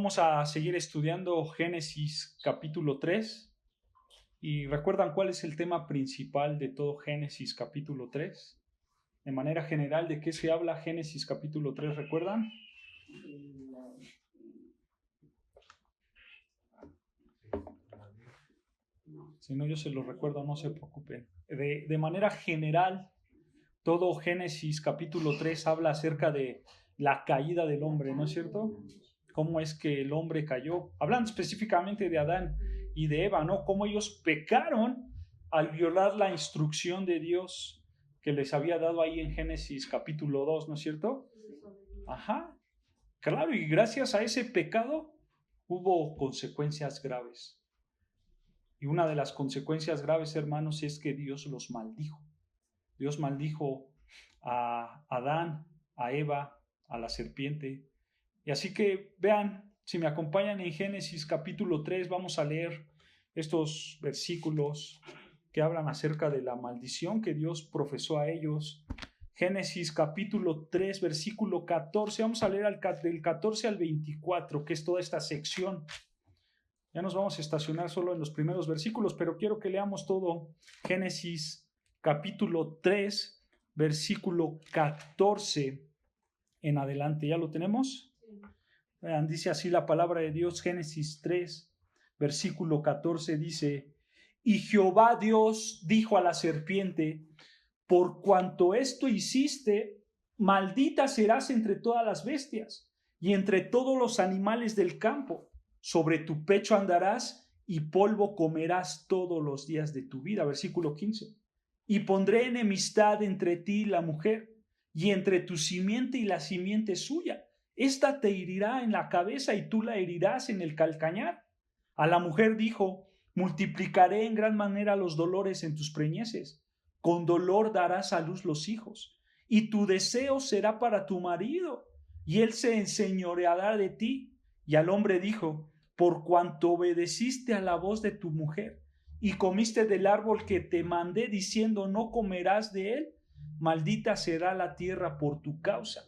Vamos a seguir estudiando Génesis capítulo 3. ¿Y recuerdan cuál es el tema principal de todo Génesis capítulo 3? De manera general, ¿de qué se habla Génesis capítulo 3? ¿Recuerdan? Si no, yo se lo recuerdo, no se preocupen. De manera general, todo Génesis capítulo 3 habla acerca de la caída del hombre, ¿no es cierto? Cómo es que el hombre cayó. Hablando específicamente de Adán y de Eva, ¿no? Cómo ellos pecaron al violar la instrucción de Dios que les había dado ahí en Génesis capítulo 2, ¿no es cierto? Ajá, claro, y gracias a ese pecado hubo consecuencias graves. Y una de las consecuencias graves, hermanos, es que Dios los maldijo. Dios maldijo a Adán, a Eva, a la serpiente. Y así que vean, si me acompañan en Génesis capítulo 3, vamos a leer estos versículos que hablan acerca de la maldición que Dios profesó a ellos. Génesis capítulo 3, versículo 14. Vamos a leer del 14 al 24, que es toda esta sección. Ya nos vamos a estacionar solo en los primeros versículos, pero quiero que leamos todo. Génesis capítulo 3, versículo 14 en adelante. ¿Ya lo tenemos? Vean, dice así la palabra de Dios, Génesis 3, versículo 14, dice: Y Jehová Dios dijo a la serpiente: por cuanto esto hiciste, maldita serás entre todas las bestias y entre todos los animales del campo. Sobre tu pecho andarás y polvo comerás todos los días de tu vida. Versículo 15. Y pondré enemistad entre ti y la mujer, y entre tu simiente y la simiente suya. Esta te herirá en la cabeza y tú la herirás en el calcañar. A la mujer dijo: multiplicaré en gran manera los dolores en tus preñeces. Con dolor darás a luz los hijos, y tu deseo será para tu marido, y él se enseñoreará de ti. Y al hombre dijo: por cuanto obedeciste a la voz de tu mujer, y comiste del árbol que te mandé diciendo: no comerás de él, maldita será la tierra por tu causa.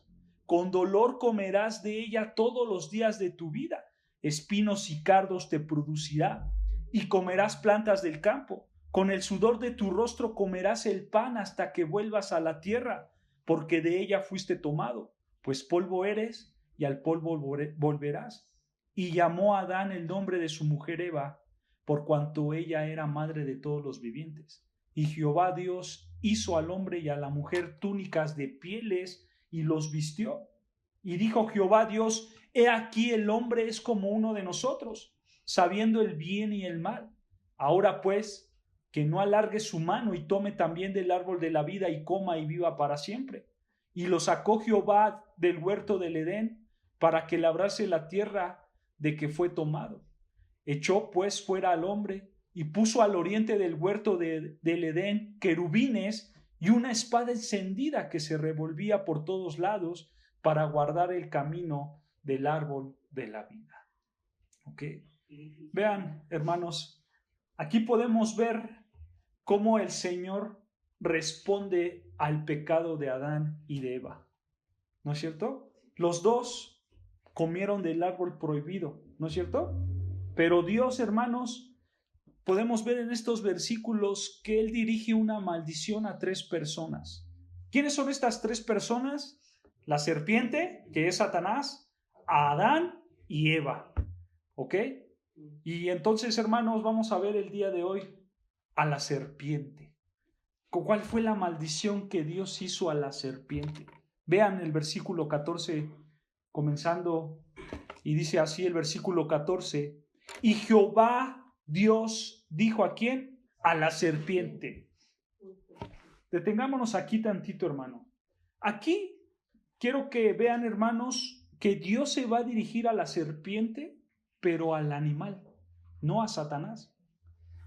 Con dolor comerás de ella todos los días de tu vida. Espinos y cardos te producirá, y comerás plantas del campo. Con el sudor de tu rostro comerás el pan hasta que vuelvas a la tierra, porque de ella fuiste tomado, pues polvo eres y al polvo volverás. Y llamó a Adán el nombre de su mujer Eva, por cuanto ella era madre de todos los vivientes. Y Jehová Dios hizo al hombre y a la mujer túnicas de pieles y los vistió. Y dijo Jehová Dios: he aquí el hombre es como uno de nosotros, sabiendo el bien y el mal. Ahora pues, que no alargue su mano y tome también del árbol de la vida y coma y viva para siempre. Y lo sacó Jehová del huerto del Edén para que labrase la tierra de que fue tomado. Echó pues fuera al hombre y puso al oriente del huerto del Edén querubines y una espada encendida que se revolvía por todos lados para guardar el camino del árbol de la vida. ¿Ok? Vean, hermanos, aquí podemos ver cómo el Señor responde al pecado de Adán y de Eva. ¿No es cierto? Los dos comieron del árbol prohibido, ¿no es cierto? Pero Dios, hermanos, podemos ver en estos versículos que Él dirige una maldición a 3 personas. ¿Quiénes son estas 3 personas? La serpiente, que es Satanás, a Adán y Eva. ¿Ok? Y entonces, hermanos, vamos a ver el día de hoy a la serpiente. ¿Cuál fue la maldición que Dios hizo a la serpiente? Vean el versículo 14, comenzando, y dice así el versículo 14: y Jehová Dios dijo ¿a quién? A la serpiente. Detengámonos aquí tantito, hermano. Aquí quiero que vean, hermanos, que Dios se va a dirigir a la serpiente, pero al animal, no a Satanás,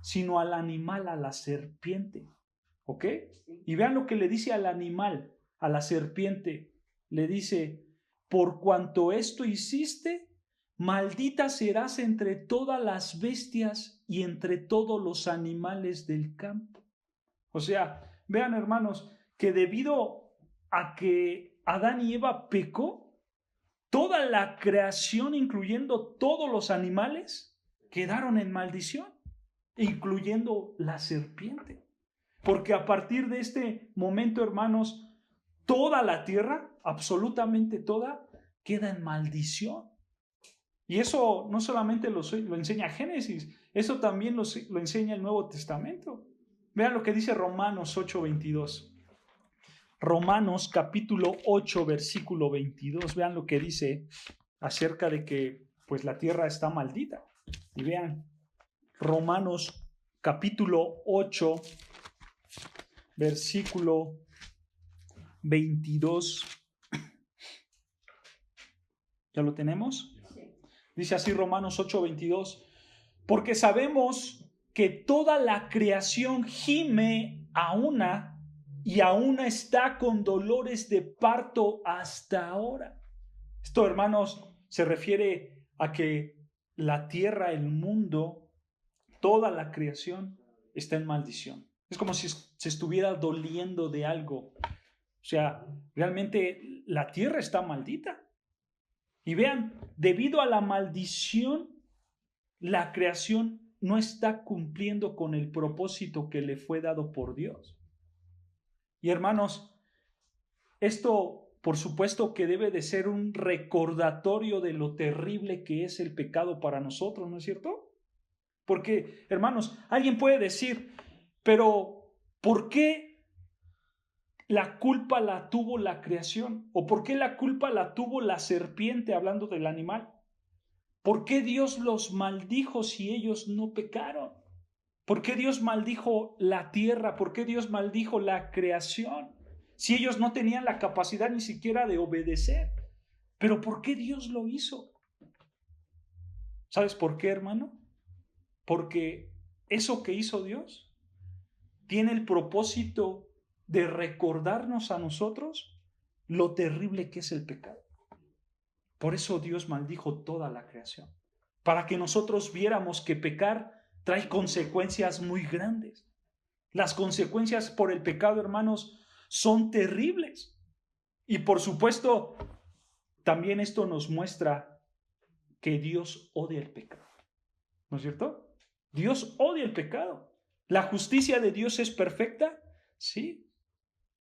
sino al animal, a la serpiente. ¿Ok? Y vean lo que le dice al animal, a la serpiente. Le dice: por cuanto esto hiciste, maldita serás entre todas las bestias y entre todos los animales del campo. O sea, vean, hermanos, que debido a que Adán y Eva pecó, toda la creación, incluyendo todos los animales, quedaron en maldición, incluyendo la serpiente. Porque a partir de este momento, hermanos, toda la tierra, absolutamente toda, queda en maldición. Y eso no solamente lo enseña Génesis, eso también lo enseña el Nuevo Testamento. Vean lo que dice Romanos 8:22. Romanos capítulo 8, versículo 22. Vean lo que dice acerca de que pues la tierra está maldita. Y vean, Romanos capítulo 8, versículo 22. ¿Ya lo tenemos? Dice así Romanos 8:22, porque sabemos que toda la creación gime a una y a una está con dolores de parto hasta ahora. Esto, hermanos, se refiere a que la tierra, el mundo, toda la creación está en maldición. Es como si se estuviera doliendo de algo. O sea, realmente la tierra está maldita. Y vean, debido a la maldición, la creación no está cumpliendo con el propósito que le fue dado por Dios. Y hermanos, esto por supuesto que debe de ser un recordatorio de lo terrible que es el pecado para nosotros, ¿no es cierto? Porque, hermanos, alguien puede decir, pero ¿por qué la culpa la tuvo la creación? ¿O por qué la culpa la tuvo la serpiente, hablando del animal? ¿Por qué Dios los maldijo si ellos no pecaron? ¿Por qué Dios maldijo la tierra? ¿Por qué Dios maldijo la creación? Si ellos no tenían la capacidad ni siquiera de obedecer. ¿Pero por qué Dios lo hizo? ¿Sabes por qué, hermano? Porque eso que hizo Dios tiene el propósito de recordarnos a nosotros lo terrible que es el pecado. Por eso Dios maldijo toda la creación, para que nosotros viéramos que pecar trae consecuencias muy grandes. Las consecuencias por el pecado, hermanos, son terribles. Y por supuesto, también esto nos muestra que Dios odia el pecado. ¿No es cierto? Dios odia el pecado. ¿La justicia de Dios es perfecta? Sí.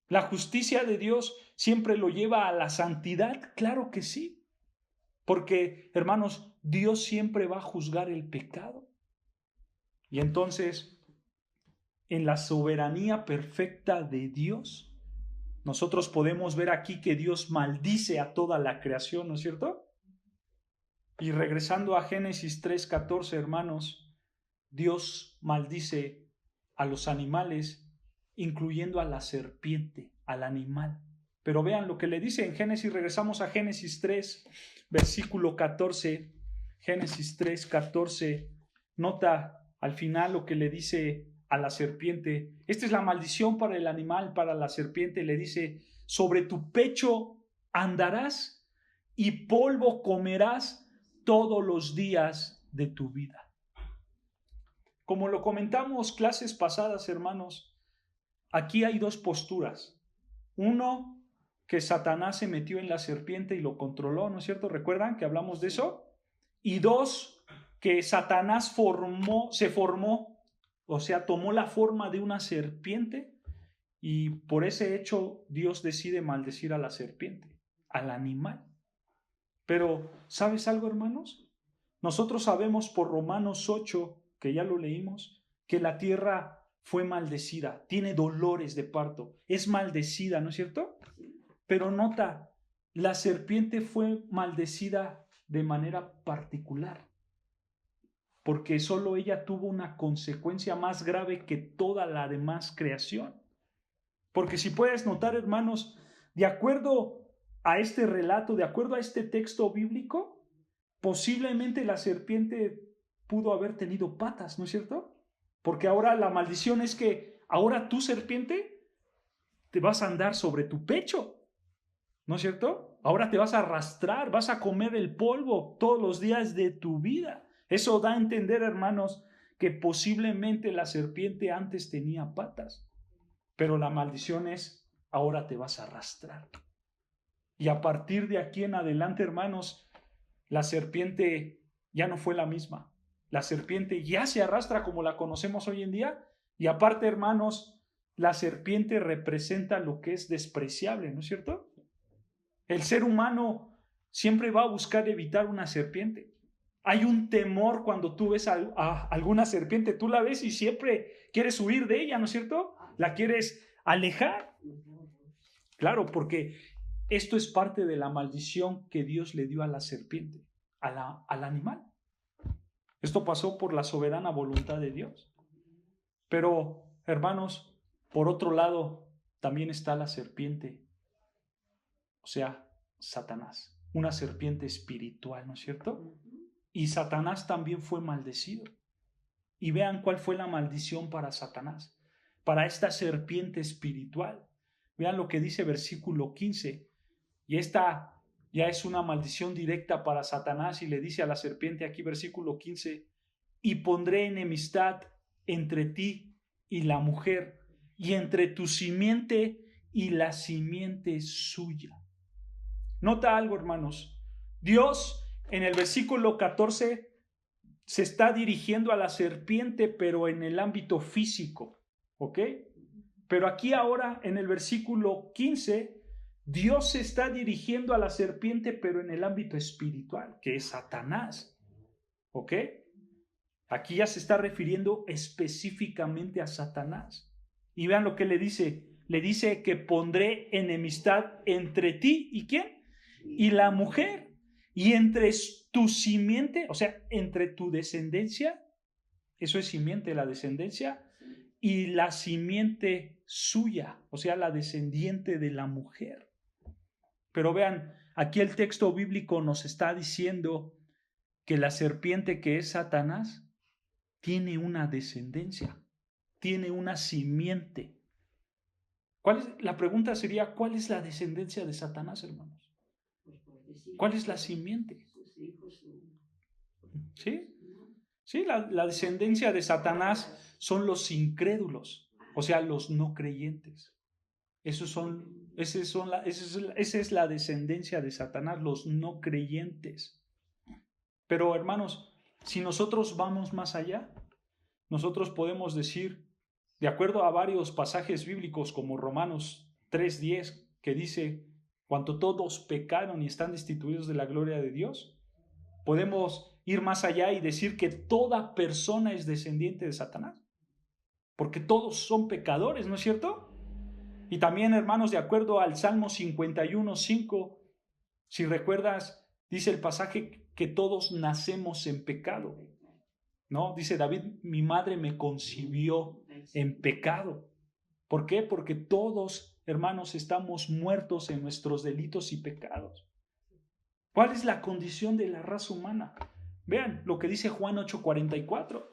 ¿La justicia de Dios siempre lo lleva a la santidad? Claro que sí. Porque, hermanos, Dios siempre va a juzgar el pecado. Y entonces, en la soberanía perfecta de Dios, nosotros podemos ver aquí que Dios maldice a toda la creación, ¿no es cierto? Y regresando a Génesis 3:14, hermanos, Dios maldice a los animales, incluyendo a la serpiente, al animal. Pero vean lo que le dice en Génesis, regresamos a Génesis 3, versículo 14. Génesis 3:14, nota al final lo que le dice a la serpiente. Esta es la maldición para el animal, para la serpiente. Le dice, sobre tu pecho andarás y polvo comerás todos los días de tu vida. Como lo comentamos clases pasadas, hermanos, aquí hay dos posturas. Uno, que Satanás se metió en la serpiente y lo controló, ¿no es cierto? ¿Recuerdan que hablamos de eso? Y dos, que Satanás se formó, o sea, tomó la forma de una serpiente y por ese hecho Dios decide maldecir a la serpiente, al animal. Pero, ¿sabes algo, hermanos? Nosotros sabemos por Romanos 8, que ya lo leímos, que la tierra fue maldecida, tiene dolores de parto, es maldecida, ¿no es cierto? Pero nota, la serpiente fue maldecida de manera particular, porque solo ella tuvo una consecuencia más grave que toda la demás creación. Porque si puedes notar, hermanos, de acuerdo a este relato, de acuerdo a este texto bíblico, posiblemente la serpiente pudo haber tenido patas, ¿no es cierto? Porque ahora la maldición es que ahora tú, serpiente, te vas a andar sobre tu pecho, ¿no es cierto? Ahora te vas a arrastrar, vas a comer el polvo todos los días de tu vida. Eso da a entender, hermanos, que posiblemente la serpiente antes tenía patas, pero la maldición es, ahora te vas a arrastrar. Y a partir de aquí en adelante, hermanos, la serpiente ya no fue la misma. La serpiente ya se arrastra como la conocemos hoy en día. Y aparte, hermanos, la serpiente representa lo que es despreciable, ¿no es cierto? El ser humano siempre va a buscar evitar una serpiente. Hay un temor cuando tú ves a alguna serpiente, tú la ves y siempre quieres huir de ella, ¿no es cierto? La quieres alejar. Claro, porque esto es parte de la maldición que Dios le dio a la serpiente, al animal. Esto pasó por la soberana voluntad de Dios. Pero, hermanos, por otro lado, también está la serpiente, o sea, Satanás, una serpiente espiritual, ¿no es cierto? Y Satanás también fue maldecido. Y vean cuál fue la maldición para Satanás, para esta serpiente espiritual. Vean lo que dice versículo 15. Y esta ya es una maldición directa para Satanás y le dice a la serpiente aquí versículo 15, y pondré enemistad entre ti y la mujer, y entre tu simiente y la simiente suya. Nota algo, hermanos. Dios en el versículo 14 se está dirigiendo a la serpiente, pero en el ámbito físico, ¿ok? Pero aquí ahora en el versículo 15, Dios se está dirigiendo a la serpiente, pero en el ámbito espiritual, que es Satanás, ¿ok? Aquí ya se está refiriendo específicamente a Satanás. Y vean lo que le dice. Le dice que pondré enemistad entre ti y ¿quién? Y la mujer. Y entre tu simiente, o sea, entre tu descendencia, eso es simiente, la descendencia, y la simiente suya, o sea, la descendiente de la mujer. Pero vean, aquí el texto bíblico nos está diciendo que la serpiente que es Satanás tiene una descendencia, tiene una simiente. La pregunta sería, ¿cuál es la descendencia de Satanás, hermanos? ¿Cuál es la simiente? ¿Sí? Sí, la descendencia de Satanás son los incrédulos, o sea, los no creyentes. Esa es la descendencia de Satanás, los no creyentes. Pero hermanos, si nosotros vamos más allá, nosotros podemos decir, de acuerdo a varios pasajes bíblicos como Romanos 3:10, que dice, cuanto todos pecaron y están destituidos de la gloria de Dios, podemos ir más allá y decir que toda persona es descendiente de Satanás, porque todos son pecadores, ¿no es cierto? Y también, hermanos, de acuerdo al Salmo 51:5, si recuerdas, dice el pasaje que todos nacemos en pecado, ¿no? Dice David, mi madre me concibió en pecado. ¿Por qué? Porque todos, hermanos, estamos muertos en nuestros delitos y pecados. ¿Cuál es la condición de la raza humana? Vean lo que dice Juan 8:44.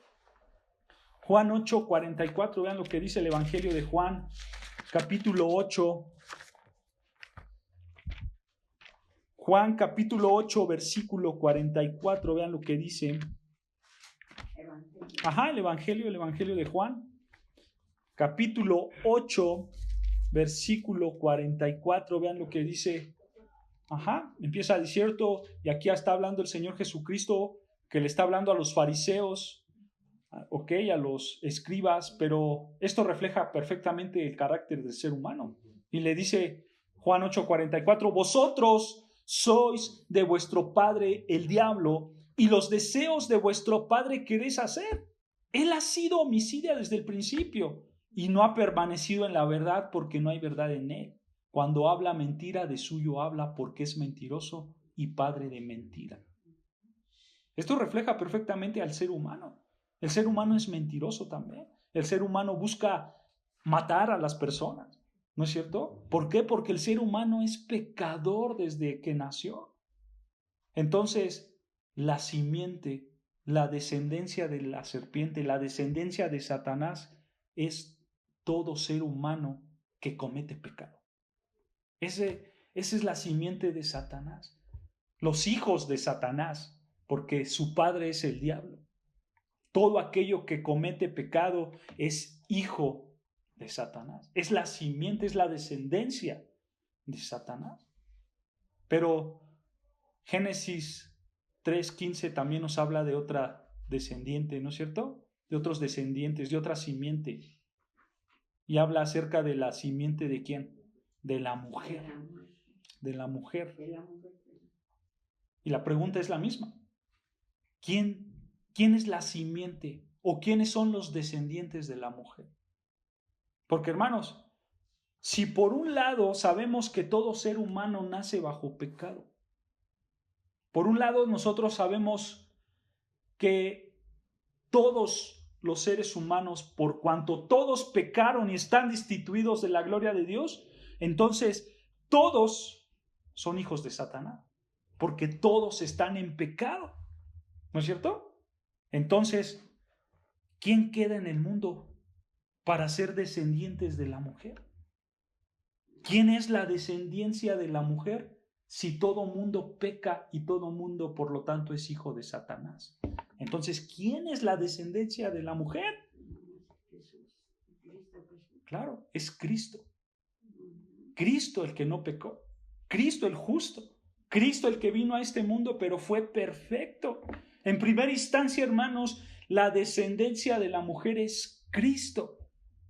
Juan 8:44, vean lo que dice el Evangelio de Juan, capítulo 8. Juan capítulo 8, versículo 44, vean lo que dice. El Evangelio de Juan, capítulo 8, versículo 44, vean lo que dice. Empieza diciendo, y aquí está hablando el Señor Jesucristo, que le está hablando a los fariseos, a los escribas, pero esto refleja perfectamente el carácter del ser humano. Y le dice Juan 8:44, vosotros sois de vuestro padre el diablo, y los deseos de vuestro padre queréis hacer. Él ha sido homicida desde el principio, y no ha permanecido en la verdad porque no hay verdad en él. Cuando habla mentira, de suyo habla porque es mentiroso y padre de mentira. Esto refleja perfectamente al ser humano. El ser humano es mentiroso también. El ser humano busca matar a las personas, ¿no es cierto? ¿Por qué? Porque el ser humano es pecador desde que nació. Entonces, la simiente, la descendencia de la serpiente, la descendencia de Satanás es todo ser humano que comete pecado. Esa es la simiente de Satanás. Los hijos de Satanás, porque su padre es el diablo. Todo aquello que comete pecado es hijo de Satanás. Es la simiente, es la descendencia de Satanás. Pero Génesis 3:15 también nos habla de otra descendiente, ¿no es cierto? De otros descendientes, de otra simiente. Y habla acerca de la simiente de ¿quién? De la mujer. De la mujer. Y la pregunta es la misma. ¿Quién es la simiente? ¿O quiénes son los descendientes de la mujer? Porque, hermanos, si por un lado sabemos que todo ser humano nace bajo pecado, por un lado nosotros sabemos que todos los seres humanos, por cuanto todos pecaron y están destituidos de la gloria de Dios, entonces todos son hijos de Satanás, porque todos están en pecado, ¿no es cierto? Entonces, ¿quién queda en el mundo para ser descendientes de la mujer? ¿Quién es la descendencia de la mujer si todo mundo peca y todo mundo, por lo tanto, es hijo de Satanás? Entonces, ¿quién es la descendencia de la mujer? Claro, es Cristo. Cristo el que no pecó. Cristo el justo. Cristo el que vino a este mundo, pero fue perfecto. En primera instancia, hermanos, la descendencia de la mujer es Cristo.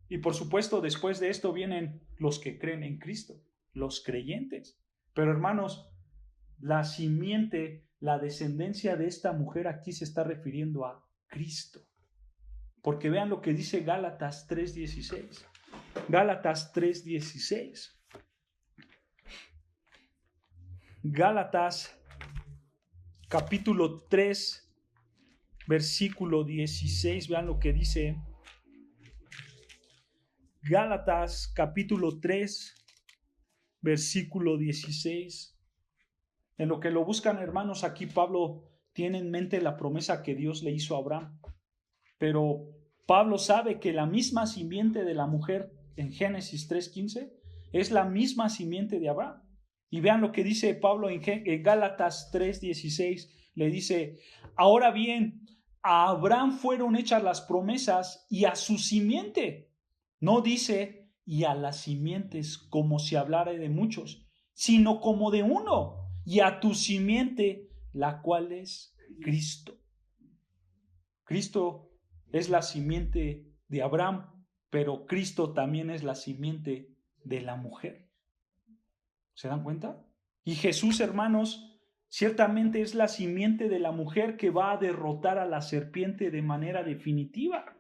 Y por supuesto, después de esto vienen los que creen en Cristo, los creyentes. Pero hermanos, la simiente, la descendencia de esta mujer aquí se está refiriendo a Cristo. Porque vean lo que dice Gálatas 3:16. Gálatas 3:16. Gálatas capítulo 3, versículo 16. Vean lo que dice. Gálatas capítulo 3, versículo 16. En lo que lo buscan, hermanos, aquí Pablo tiene en mente la promesa que Dios le hizo a Abraham. Pero Pablo sabe que la misma simiente de la mujer en Génesis 3:15 es la misma simiente de Abraham. Y vean lo que dice Pablo en Gálatas 3:16. Le dice, ahora bien, a Abraham fueron hechas las promesas y a su simiente. No dice, y a las simientes como si hablara de muchos, sino como de uno, y a tu simiente, la cual es Cristo. Cristo es la simiente de Abraham, pero Cristo también es la simiente de la mujer. ¿Se dan cuenta? Y Jesús, hermanos, ciertamente es la simiente de la mujer que va a derrotar a la serpiente de manera definitiva.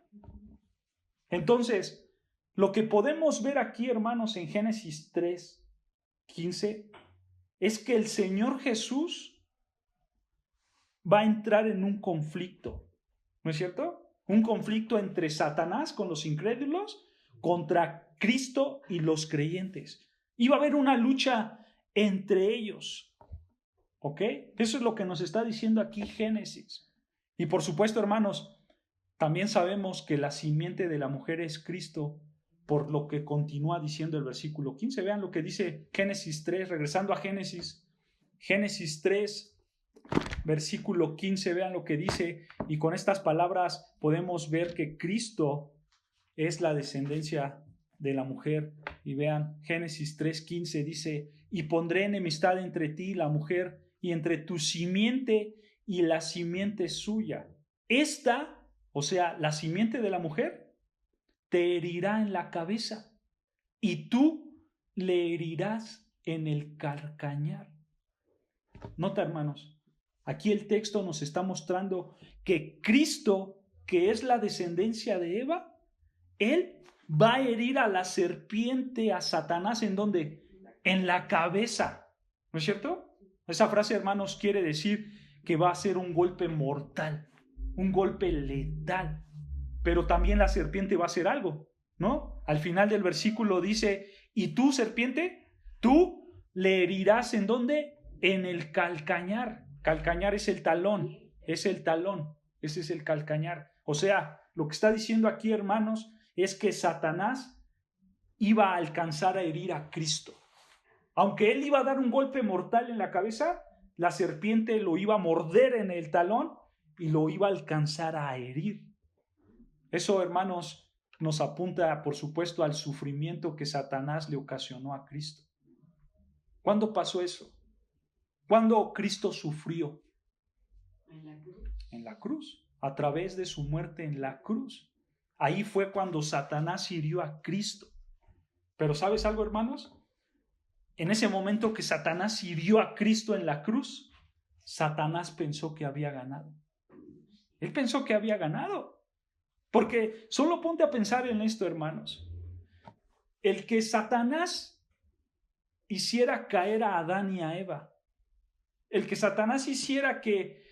Entonces, lo que podemos ver aquí, hermanos, en Génesis 3:15, es que el Señor Jesús va a entrar en un conflicto, ¿no es cierto? Un conflicto entre Satanás con los incrédulos contra Cristo y los creyentes. Y va a haber una lucha entre ellos, ¿ok? Eso es lo que nos está diciendo aquí Génesis. Y por supuesto, hermanos, también sabemos que la simiente de la mujer es Cristo, por lo que continúa diciendo el versículo 15. Vean lo que dice Génesis 3, regresando a Génesis 3, versículo 15, vean lo que dice, y con estas palabras podemos ver que Cristo es la descendencia de la mujer. Y vean, Génesis 3:15 dice, y pondré enemistad entre ti y la mujer, y entre tu simiente y la simiente suya. Esta, o sea, la simiente de la mujer, te herirá en la cabeza, y tú le herirás en el calcañar. Nota, hermanos, aquí el texto nos está mostrando que Cristo, que es la descendencia de Eva, Él va a herir a la serpiente, a Satanás, ¿en dónde? En la cabeza, ¿no es cierto? Esa frase, hermanos, quiere decir que va a ser un golpe mortal, un golpe letal. Pero también la serpiente va a hacer algo, ¿no? Al final del versículo dice, y tú, serpiente, tú le herirás ¿en dónde? En el calcañar. Calcañar es el talón, ese es el calcañar. O sea, lo que está diciendo aquí, hermanos, es que Satanás iba a alcanzar a herir a Cristo. Aunque él iba a dar un golpe mortal en la cabeza, la serpiente lo iba a morder en el talón y lo iba a alcanzar a herir. Eso, hermanos, nos apunta, por supuesto, al sufrimiento que Satanás le ocasionó a Cristo. ¿Cuándo pasó eso? ¿Cuándo Cristo sufrió? En la cruz. En la cruz, a través de su muerte en la cruz. Ahí fue cuando Satanás hirió a Cristo. Pero ¿sabes algo, hermanos? En ese momento que Satanás hirió a Cristo en la cruz, Satanás pensó que había ganado. Él pensó que había ganado. Porque solo ponte a pensar en esto, hermanos. El que Satanás hiciera caer a Adán y a Eva, el que Satanás hiciera que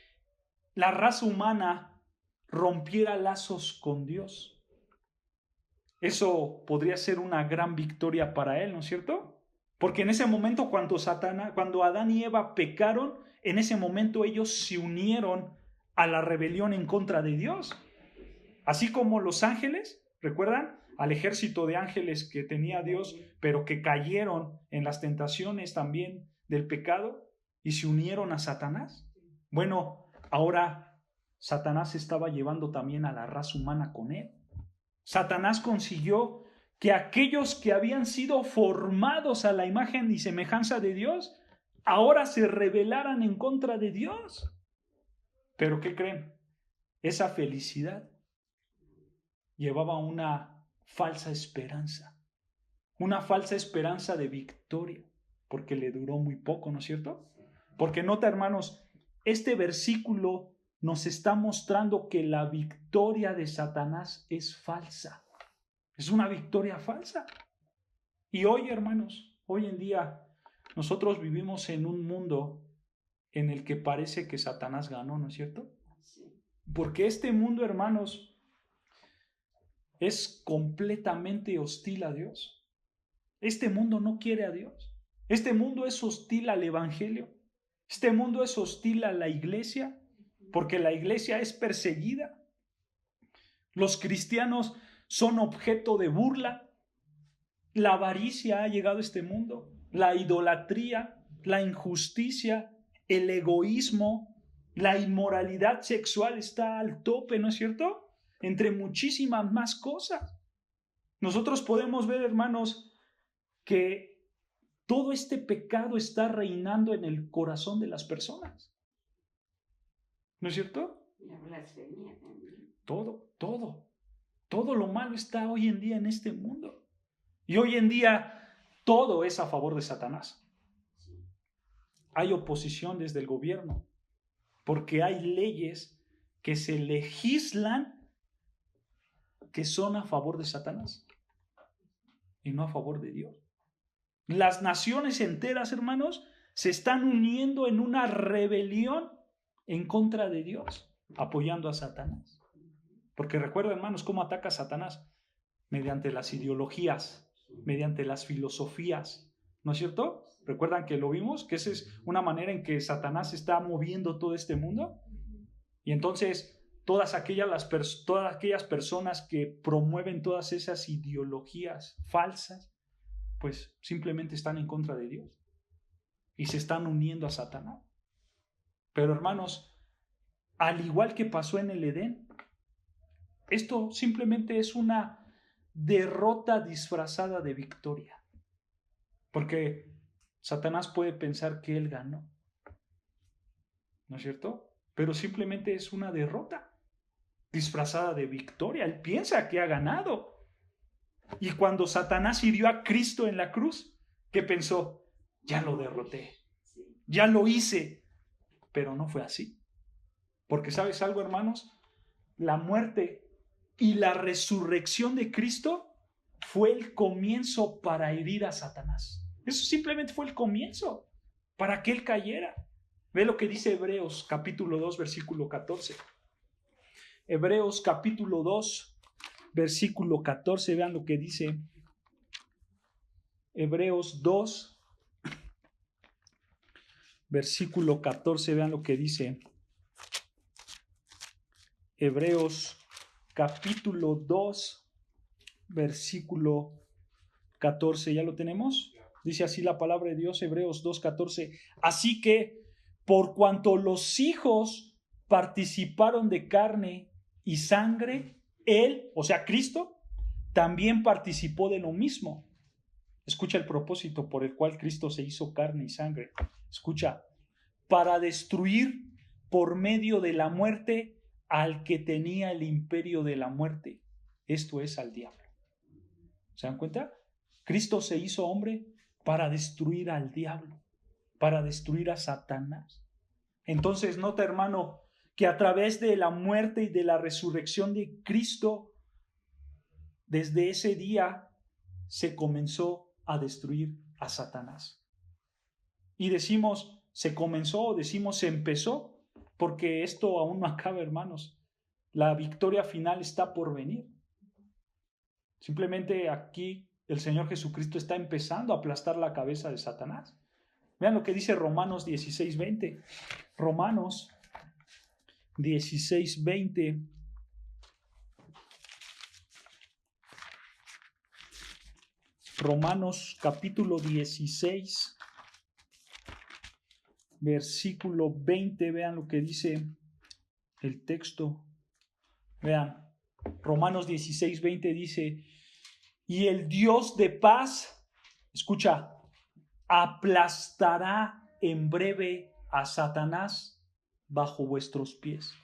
la raza humana rompiera lazos con Dios, eso podría ser una gran victoria para él, ¿no es cierto? Porque en ese momento cuando Adán y Eva pecaron, en ese momento ellos se unieron a la rebelión en contra de Dios. Así como los ángeles, ¿recuerdan? Al ejército de ángeles que tenía Dios, pero que cayeron en las tentaciones también del pecado y se unieron a Satanás. Bueno, ahora Satanás estaba llevando también a la raza humana con él. Satanás consiguió que aquellos que habían sido formados a la imagen y semejanza de Dios, ahora se rebelaran en contra de Dios. ¿Pero qué creen? Esa felicidad llevaba una falsa esperanza de victoria, porque le duró muy poco, ¿no es cierto? Porque nota, hermanos, este versículo nos está mostrando que la victoria de Satanás es falsa. Es una victoria falsa. Y hoy, hermanos, hoy en día, nosotros vivimos en un mundo en el que parece que Satanás ganó, ¿no es cierto? Porque este mundo, hermanos, es completamente hostil a Dios. Este mundo no quiere a Dios. Este mundo es hostil al Evangelio. Este mundo es hostil a la iglesia, porque la iglesia es perseguida. Los cristianos son objeto de burla. La avaricia ha llegado a este mundo, la idolatría, la injusticia, el egoísmo, la inmoralidad sexual está al tope, ¿no es cierto? Entre muchísimas más cosas. Nosotros podemos ver, hermanos, que todo este pecado está reinando en el corazón de las personas. ¿No es cierto? La blasfemia también. Todo lo malo está hoy en día en este mundo. Y hoy en día todo es a favor de Satanás. Hay oposición desde el gobierno, porque hay leyes que se legislan que son a favor de Satanás y no a favor de Dios. Las naciones enteras, hermanos, se están uniendo en una rebelión en contra de Dios, apoyando a Satanás. Porque recuerda, hermanos, cómo ataca a Satanás: mediante las ideologías, mediante las filosofías, ¿no es cierto? ¿Recuerdan que lo vimos? Que esa es una manera en que Satanás está moviendo todo este mundo. Y entonces todas aquellas personas que promueven todas esas ideologías falsas, pues simplemente están en contra de Dios y se están uniendo a Satanás. Pero, hermanos, al igual que pasó en el Edén, esto simplemente es una derrota disfrazada de victoria. Porque Satanás puede pensar que él ganó, ¿no es cierto? Pero simplemente es una derrota disfrazada de victoria. Él piensa que ha ganado. Y cuando Satanás hirió a Cristo en la cruz, ¿qué pensó? Ya lo derroté, ya lo hice. Pero no fue así. Porque ¿sabes algo, hermanos? La muerte y la resurrección de Cristo fue el comienzo para herir a Satanás. Eso simplemente fue el comienzo para que él cayera. Ve lo que dice Hebreos capítulo 2, versículo 14. Hebreos capítulo 2, versículo 14. Vean lo que dice Hebreos 2, versículo 14. Vean lo que dice Hebreos capítulo 2, versículo 14. ¿Ya lo tenemos? Dice así la palabra de Dios, Hebreos 2:14. Así que, por cuanto los hijos participaron de carne y sangre, él, o sea, Cristo, también participó de lo mismo. Escucha el propósito por el cual Cristo se hizo carne y sangre. Escucha, para destruir por medio de la muerte al que tenía el imperio de la muerte, esto es, al diablo. ¿Se dan cuenta? Cristo se hizo hombre para destruir al diablo, para destruir a Satanás. Entonces, nota, hermano, que a través de la muerte y de la resurrección de Cristo, desde ese día se comenzó a destruir a Satanás. Y decimos se comenzó o decimos se empezó, porque esto aún no acaba, hermanos. La victoria final está por venir. Simplemente aquí el Señor Jesucristo está empezando a aplastar la cabeza de Satanás. Vean lo que dice Romanos 16:20. Romanos 16:20. Romanos capítulo 16, versículo 20. Vean lo que dice el texto. Vean, Romanos 16:20 dice: y el Dios de paz, escucha, aplastará en breve a Satanás bajo vuestros pies.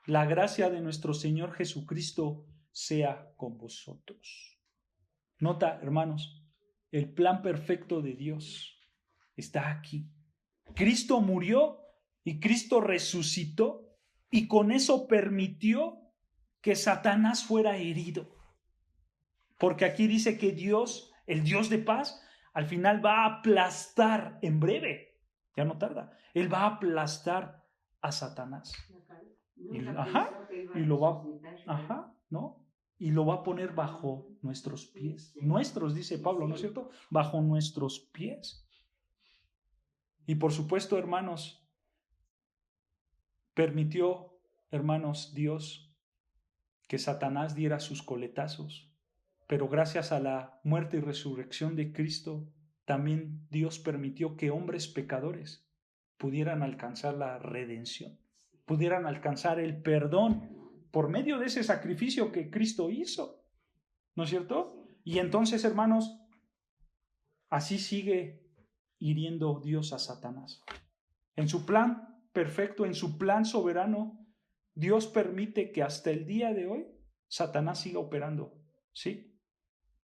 La gracia de nuestro Señor Jesucristo sea con vosotros. Nota, hermanos, el plan perfecto de Dios está aquí. Cristo murió y Cristo resucitó, y con eso permitió que Satanás fuera herido. Porque aquí dice que Dios, el Dios de paz, al final va a aplastar en breve, ya no tarda, Él va a aplastar a Satanás. Y lo va, ¿no? Y lo va a poner bajo nuestros pies. Nuestros, dice Pablo, ¿no es cierto? Bajo nuestros pies. Y por supuesto, hermanos, permitió, hermanos, Dios, que Satanás diera sus coletazos. Pero gracias a la muerte y resurrección de Cristo, también Dios permitió que hombres pecadores pudieran alcanzar la redención, pudieran alcanzar el perdón por medio de ese sacrificio que Cristo hizo, ¿no es cierto? Y entonces, hermanos, así sigue hiriendo Dios a Satanás. En su plan perfecto, en su plan soberano, Dios permite que hasta el día de hoy Satanás siga operando, ¿sí?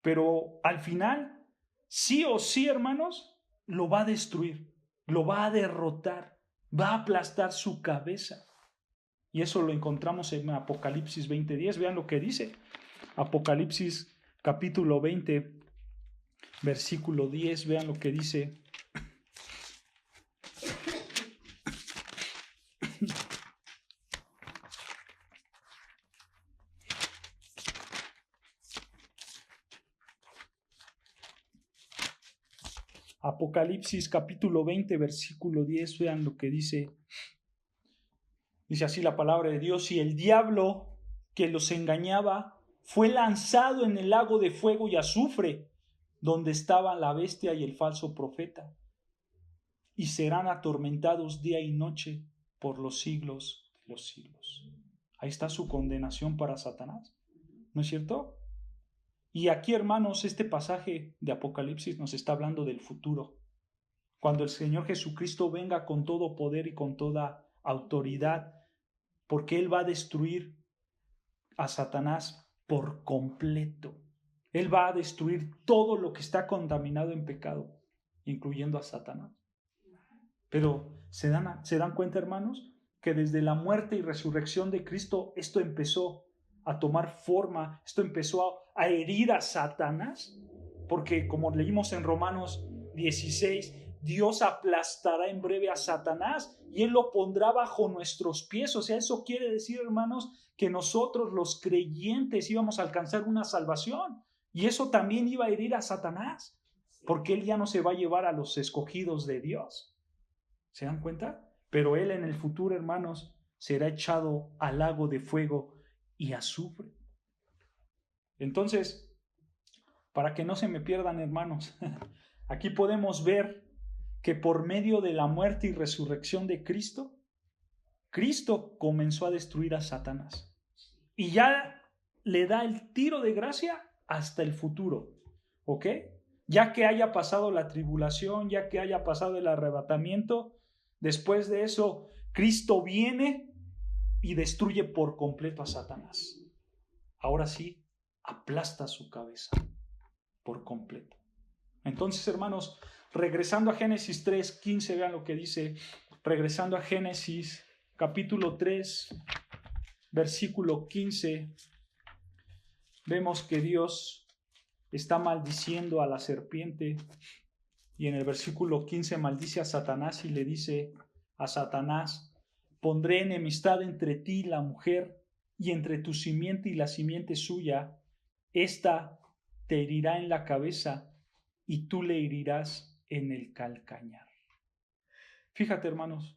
Pero al final, sí o sí, hermanos, lo va a destruir, lo va a derrotar, va a aplastar su cabeza. Y eso lo encontramos en Apocalipsis 20:10. Vean lo que dice. Apocalipsis capítulo 20, versículo 10. Vean lo que dice. Apocalipsis capítulo 20, versículo 10, vean lo que dice. Dice así la palabra de Dios: y el diablo que los engañaba fue lanzado en el lago de fuego y azufre, donde estaban la bestia y el falso profeta, y serán atormentados día y noche por los siglos de los siglos. Ahí está su condenación para Satanás, ¿no es cierto? Y aquí, hermanos, este pasaje de Apocalipsis nos está hablando del futuro. Cuando el Señor Jesucristo venga con todo poder y con toda autoridad, porque Él va a destruir a Satanás por completo. Él va a destruir todo lo que está contaminado en pecado, incluyendo a Satanás. Pero ¿se dan cuenta, hermanos? Que desde la muerte y resurrección de Cristo esto empezó a tomar forma, esto empezó a herir a Satanás, porque como leímos en Romanos 16, Dios aplastará en breve a Satanás y Él lo pondrá bajo nuestros pies. O sea, eso quiere decir, hermanos, que nosotros los creyentes íbamos a alcanzar una salvación, y eso también iba a herir a Satanás, porque Él ya no se va a llevar a los escogidos de Dios. ¿Se dan cuenta? Pero Él en el futuro, hermanos, será echado al lago de fuego y azufre. Entonces, para que no se me pierdan, hermanos, aquí podemos ver que por medio de la muerte y resurrección de Cristo, Cristo comenzó a destruir a Satanás. Y ya le da el tiro de gracia hasta el futuro, ¿ok? Ya que haya pasado la tribulación, ya que haya pasado el arrebatamiento, Después de eso, Cristo viene y destruye por completo a Satanás. Ahora sí, aplasta su cabeza por completo. Entonces, hermanos, regresando a Génesis 3:15, vean lo que dice. Regresando a Génesis capítulo 3, versículo 15, vemos que Dios está maldiciendo a la serpiente. Y en el versículo 15 maldice a Satanás y le dice a Satanás: pondré enemistad entre ti y la mujer, y entre tu simiente y la simiente suya. Esta te herirá en la cabeza, y tú le herirás en el calcañar. Fíjate, hermanos,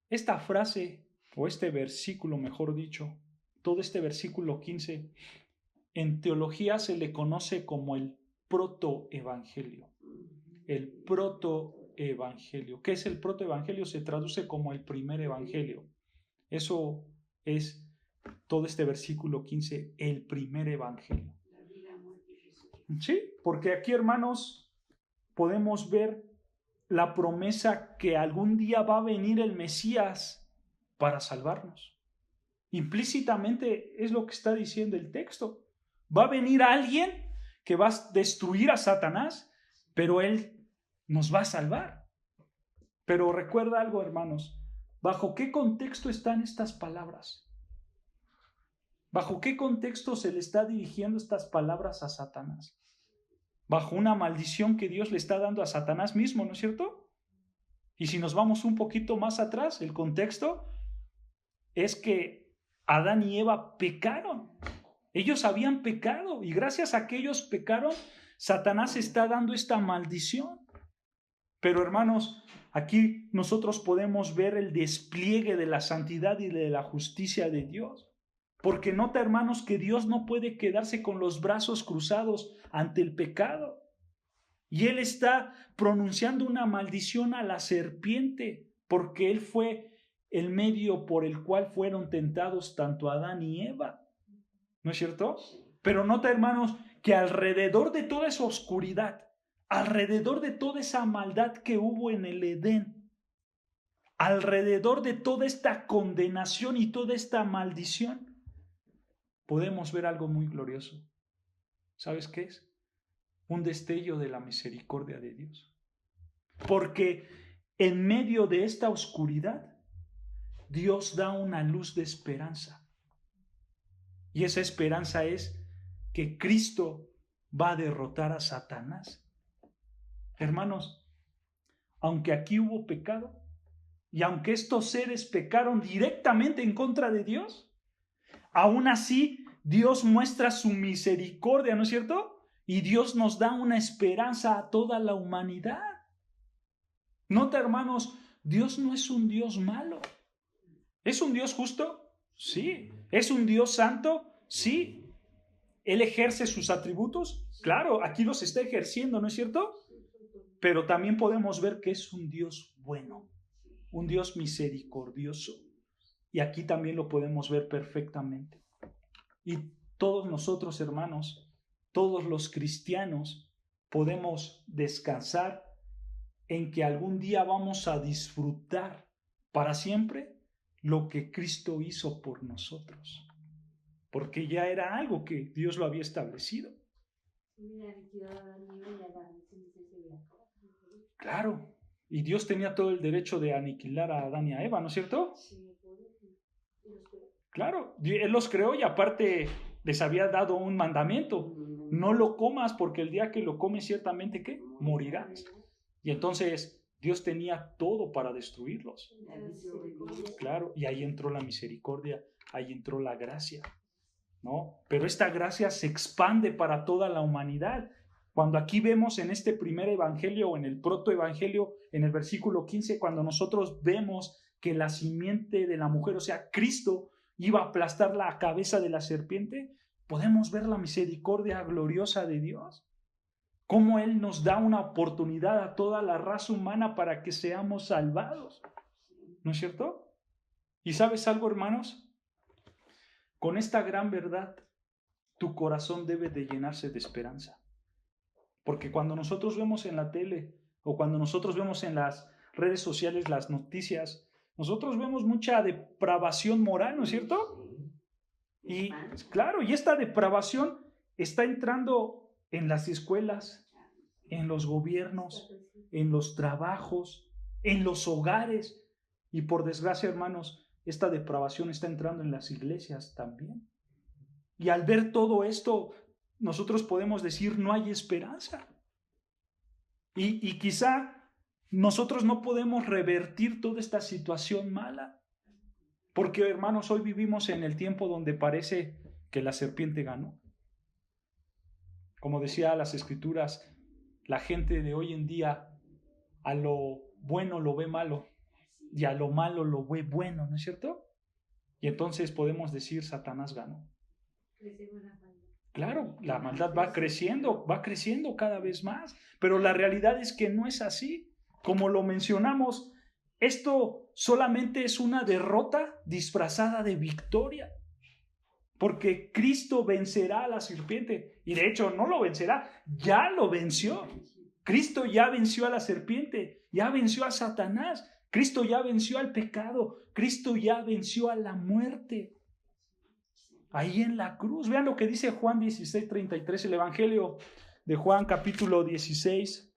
esta frase, o este versículo, mejor dicho, todo este versículo 15, en teología se le conoce como el protoevangelio. El protoevangelio. ¿Qué es el protoevangelio? Se traduce como el primer evangelio. Eso es todo este versículo 15, el primer evangelio. Sí, porque aquí, hermanos, podemos ver la promesa que algún día va a venir el Mesías para salvarnos. Implícitamente es lo que está diciendo el texto. Va a venir alguien que va a destruir a Satanás, pero él nos va a salvar. Pero recuerda algo, hermanos, ¿bajo qué contexto están estas palabras? ¿Bajo qué contexto se le está dirigiendo estas palabras a Satanás? Bajo una maldición que Dios le está dando a Satanás mismo, ¿no es cierto? Y si nos vamos un poquito más atrás, el contexto es que Adán y Eva pecaron. Ellos habían pecado y gracias a que ellos pecaron, Satanás está dando esta maldición. Pero hermanos, aquí nosotros podemos ver el despliegue de la santidad y de la justicia de Dios. Porque nota, hermanos, que Dios no puede quedarse con los brazos cruzados ante el pecado. Y Él está pronunciando una maldición a la serpiente, porque Él fue el medio por el cual fueron tentados tanto Adán y Eva. ¿No es cierto? Pero nota, hermanos, que alrededor de toda esa oscuridad, alrededor de toda esa maldad que hubo en el Edén, alrededor de toda esta condenación y toda esta maldición, podemos ver algo muy glorioso. ¿Sabes qué es? Un destello de la misericordia de Dios. Porque en medio de esta oscuridad, Dios da una luz de esperanza. Y esa esperanza es que Cristo va a derrotar a Satanás. Hermanos, aunque aquí hubo pecado, y aunque estos seres pecaron directamente en contra de Dios, aún así Dios muestra su misericordia, ¿no es cierto? Y Dios nos da una esperanza a toda la humanidad. Nota, hermanos, Dios no es un Dios malo. ¿Es un Dios justo? Sí. ¿Es un Dios santo? Sí. ¿Él ejerce sus atributos? Claro, aquí los está ejerciendo, ¿no es cierto? Pero también podemos ver que es un Dios bueno, un Dios misericordioso. Y aquí también lo podemos ver perfectamente. Y todos nosotros, hermanos, todos los cristianos, podemos descansar en que algún día vamos a disfrutar para siempre lo que Cristo hizo por nosotros. Porque ya era algo que Dios lo había establecido. Claro, y Dios tenía todo el derecho de aniquilar a Adán y a Eva, ¿no es cierto? Claro, Él los creó y aparte les había dado un mandamiento. No lo comas porque el día que lo comes ciertamente, ¿qué? Morirás. Y entonces Dios tenía todo para destruirlos. Claro, y ahí entró la misericordia, ahí entró la gracia, ¿no? Pero esta gracia se expande para toda la humanidad. Cuando aquí vemos en este primer evangelio o en el protoevangelio, en el versículo 15, cuando nosotros vemos que la simiente de la mujer, o sea, Cristo, iba a aplastar la cabeza de la serpiente, podemos ver la misericordia gloriosa de Dios. Cómo Él nos da una oportunidad a toda la raza humana para que seamos salvados. ¿No es cierto? ¿Y sabes algo, hermanos? Con esta gran verdad, tu corazón debe de llenarse de esperanza. Porque cuando nosotros vemos en la tele o cuando nosotros vemos en las redes sociales, las noticias, nosotros vemos mucha depravación moral, ¿no es cierto? Y claro, y esta depravación está entrando en las escuelas, en los gobiernos, en los trabajos, en los hogares. Y por desgracia, hermanos, esta depravación está entrando en las iglesias también. Y al ver todo esto, nosotros podemos decir, no hay esperanza. Y quizá nosotros no podemos revertir toda esta situación mala. Porque, hermanos, hoy vivimos en el tiempo donde parece que la serpiente ganó. Como decía las Escrituras, la gente de hoy en día a lo bueno lo ve malo y a lo malo lo ve bueno, ¿no es cierto? Y entonces podemos decir, Satanás ganó. Claro, la maldad va creciendo cada vez más, pero la realidad es que no es así. Como lo mencionamos, esto solamente es una derrota disfrazada de victoria, porque Cristo vencerá a la serpiente, y de hecho no lo vencerá, ya lo venció. Cristo ya venció a la serpiente, ya venció a Satanás, Cristo ya venció al pecado, Cristo ya venció a la muerte. Ahí en la cruz, vean lo que dice Juan 16:33, el Evangelio de Juan capítulo 16,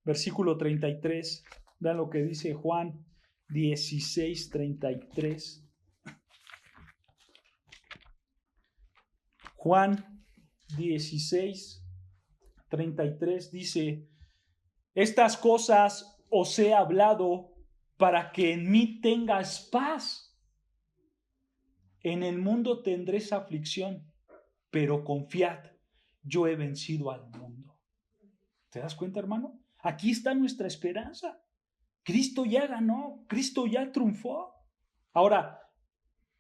versículo 33. Vean lo que dice Juan 16:33. Juan 16:33 dice: estas cosas os he hablado para que en mí tengas paz. En el mundo tendréis aflicción, pero confiad, yo he vencido al mundo. ¿Te das cuenta, hermano? Aquí está nuestra esperanza. Cristo ya ganó, Cristo ya triunfó. Ahora,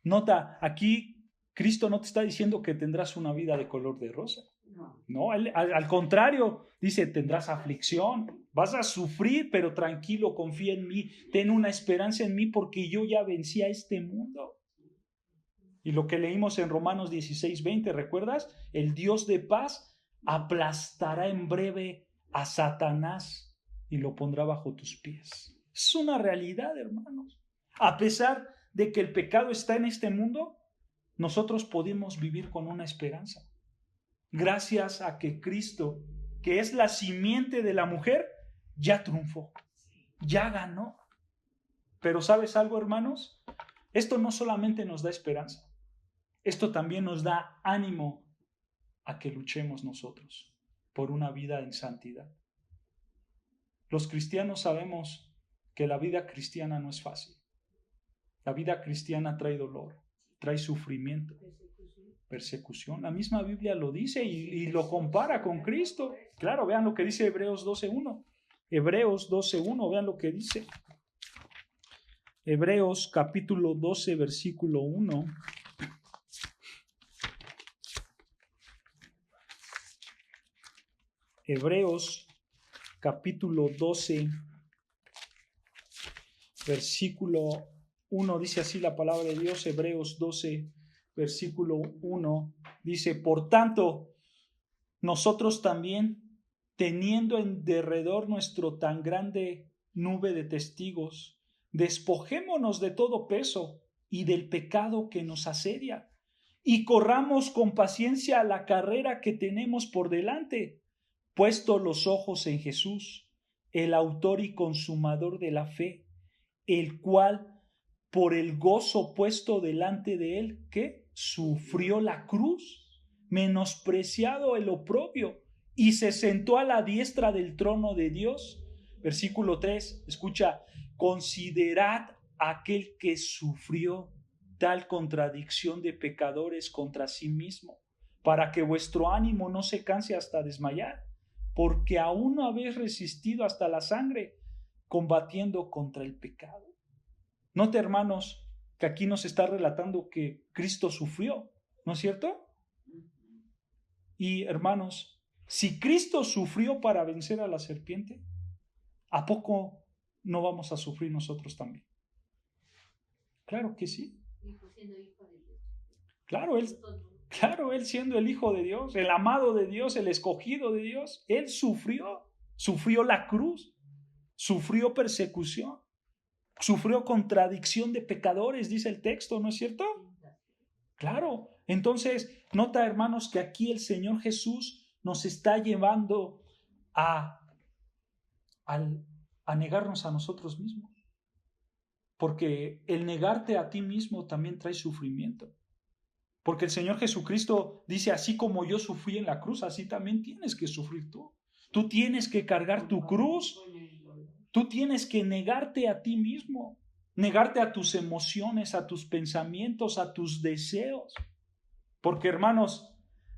nota, aquí Cristo no te está diciendo que tendrás una vida de color de rosa. No, al contrario, dice, tendrás aflicción, vas a sufrir, pero tranquilo, confía en mí, ten una esperanza en mí porque yo ya vencí a este mundo. Y lo que leímos en Romanos 16:20, ¿recuerdas? El Dios de paz aplastará en breve a Satanás y lo pondrá bajo tus pies. Es una realidad, hermanos. A pesar de que el pecado está en este mundo, nosotros podemos vivir con una esperanza. Gracias a que Cristo, que es la simiente de la mujer, ya triunfó, ya ganó. Pero ¿sabes algo, hermanos? Esto no solamente nos da esperanza, esto también nos da ánimo a que luchemos nosotros por una vida en santidad. Los cristianos sabemos que la vida cristiana no es fácil. La vida cristiana trae dolor, trae sufrimiento, persecución. La misma Biblia lo dice y lo compara con Cristo. Claro, vean lo que dice Hebreos 12:1. Hebreos 12:1, vean lo que dice. Hebreos capítulo 12, versículo 1. Hebreos capítulo 12, versículo 1, dice así la palabra de Dios. Hebreos 12, versículo 1, dice: por tanto, nosotros también, teniendo en derredor nuestro tan grande nube de testigos, despojémonos de todo peso y del pecado que nos asedia, y corramos con paciencia la carrera que tenemos por delante, puesto los ojos en Jesús, el autor y consumador de la fe, el cual, por el gozo puesto delante de él, ¿qué? Sufrió la cruz, menospreciado el oprobio, y se sentó a la diestra del trono de Dios. Versículo 3, escucha: considerad aquel que sufrió tal contradicción de pecadores contra sí mismo, para que vuestro ánimo no se canse hasta desmayar, porque aún no habéis resistido hasta la sangre, combatiendo contra el pecado. Note, hermanos, que aquí nos está relatando que Cristo sufrió, ¿no es cierto? Y hermanos, si Cristo sufrió para vencer a la serpiente, ¿a poco no vamos a sufrir nosotros también? Claro que sí. Claro, Él siendo el Hijo de Dios, el amado de Dios, el escogido de Dios, Él sufrió la cruz. sufrió persecución, sufrió contradicción de pecadores, dice el texto, ¿no es cierto? Claro. Entonces, nota, hermanos, que aquí el Señor Jesús nos está llevando a negarnos a nosotros mismos. Porque el negarte a ti mismo también trae sufrimiento. Porque el Señor Jesucristo dice, así como yo sufrí en la cruz, así también tienes que sufrir tú. Tú tienes que cargar tu cruz. Tú tienes que negarte a ti mismo. Negarte a tus emociones, a tus pensamientos, a tus deseos. Porque, hermanos,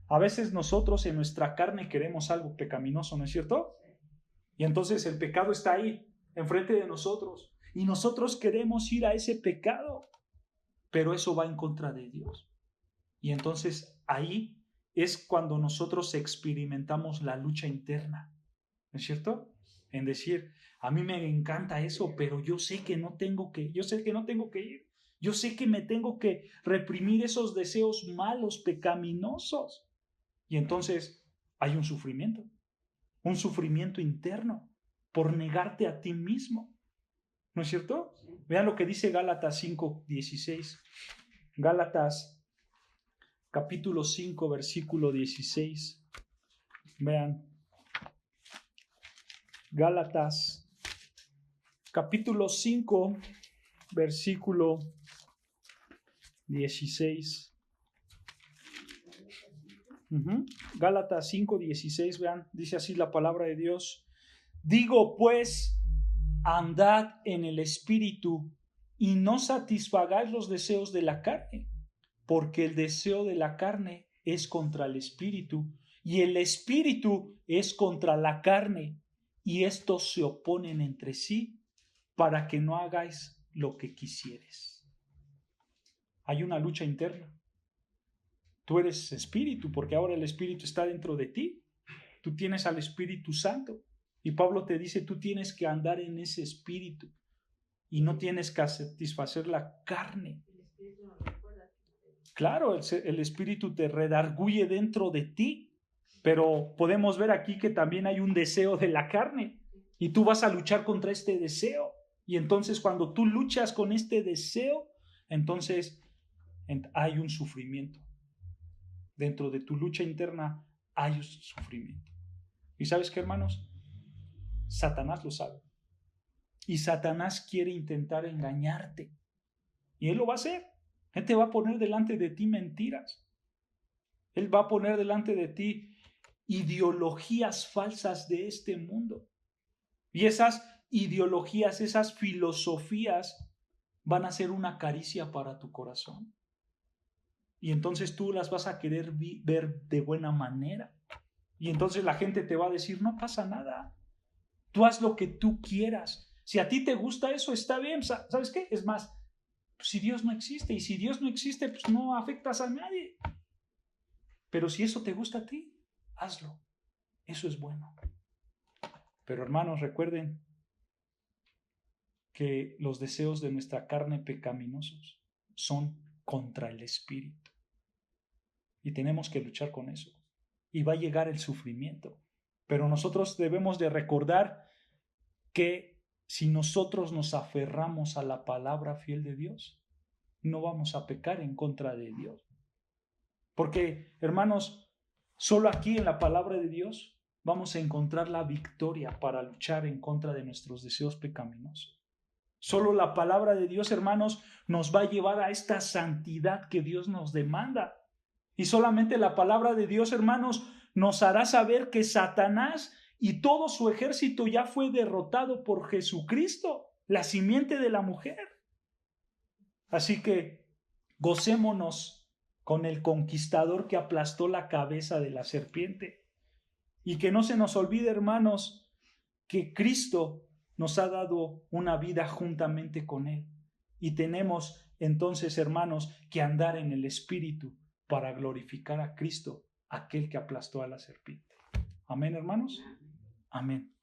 a veces nosotros en nuestra carne queremos algo pecaminoso, ¿no es cierto? Y entonces el pecado está ahí, enfrente de nosotros. Y nosotros queremos ir a ese pecado, pero eso va en contra de Dios. Y entonces ahí es cuando nosotros experimentamos la lucha interna, ¿no es cierto? En decir, a mí me encanta eso, pero yo sé que no tengo que ir. Yo sé que me tengo que reprimir esos deseos malos, pecaminosos. Y entonces hay un sufrimiento interno por negarte a ti mismo. ¿No es cierto? Vean lo que dice Gálatas 5:16. Gálatas capítulo 5, versículo 16. Vean. Gálatas capítulo 5, versículo 16. Gálatas 5:16, vean, dice así la palabra de Dios. Digo pues, andad en el Espíritu y no satisfagáis los deseos de la carne, porque el deseo de la carne es contra el Espíritu y el Espíritu es contra la carne, y estos se oponen entre sí para que no hagáis lo que quisieres. Hay una lucha interna. Tú eres espíritu, porque ahora el Espíritu está dentro de ti. Tú tienes al Espíritu Santo. Y Pablo te dice, tú tienes que andar en ese Espíritu y no tienes que satisfacer la carne. Claro, el Espíritu te redarguye dentro de ti, pero podemos ver aquí que también hay un deseo de la carne y tú vas a luchar contra este deseo. Y entonces cuando tú luchas con este deseo, entonces hay un sufrimiento. Dentro de tu lucha interna hay un sufrimiento. ¿Y sabes qué, hermanos? Satanás lo sabe. Y Satanás quiere intentar engañarte. Y él lo va a hacer. Él te va a poner delante de ti mentiras. Él va a poner delante de ti ideologías falsas de este mundo. Y esas ideologías, esas filosofías van a ser una caricia para tu corazón. Y entonces tú las vas a querer ver de buena manera. Y entonces la gente te va a decir, no pasa nada. Tú haz lo que tú quieras. Si a ti te gusta eso, está bien. ¿Sabes qué? Es más, si Dios no existe, y si Dios no existe, pues no afectas a nadie. Pero si eso te gusta a ti, hazlo. Eso es bueno. Pero hermanos, recuerden que los deseos de nuestra carne pecaminosos son contra el Espíritu. Y tenemos que luchar con eso. Y va a llegar el sufrimiento. Pero nosotros debemos de recordar que si nosotros nos aferramos a la palabra fiel de Dios, no vamos a pecar en contra de Dios. Porque, hermanos, solo aquí en la palabra de Dios vamos a encontrar la victoria para luchar en contra de nuestros deseos pecaminosos. Solo la palabra de Dios, hermanos, nos va a llevar a esta santidad que Dios nos demanda. Y solamente la palabra de Dios, hermanos, nos hará saber que Satanás y todo su ejército ya fue derrotado por Jesucristo, la simiente de la mujer. Así que gocémonos con el conquistador que aplastó la cabeza de la serpiente. Y que no se nos olvide, hermanos, que Cristo nos ha dado una vida juntamente con Él. Y tenemos entonces, hermanos, que andar en el Espíritu para glorificar a Cristo, aquel que aplastó a la serpiente. Amén, hermanos. Amén.